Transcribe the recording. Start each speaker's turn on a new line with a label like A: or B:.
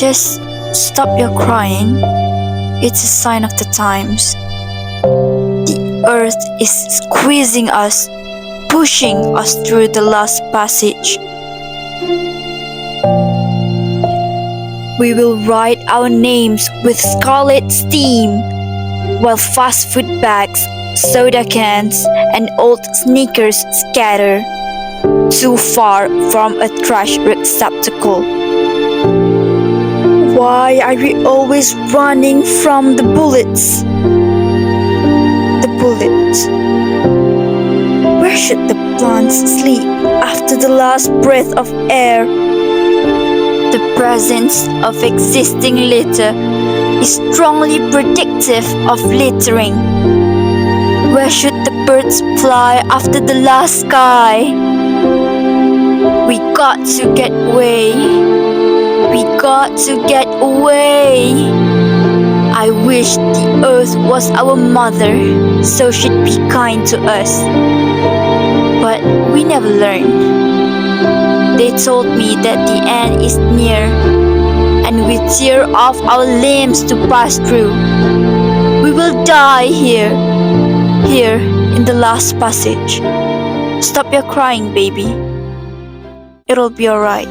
A: Just stop your crying. It's a sign of the times. The earth is squeezing us, pushing us through the last passage. We will write our names with scarlet steam, while fast food bags, soda cans, and old sneakers scatter too far from a trash receptacle. Why are we always running from the bullets? The bullets. Where should the plants sleep after the last breath of air? The presence of existing litter is strongly predictive of littering. Where should the birds fly after the last sky? We got to get away. We got to get away. I wish the earth was our mother, so she'd be kind to us. But we never learn. They told me that the end is near, and we tear off our limbs to pass through. We will die here in the last passage. Stop your crying, baby. It'll be alright.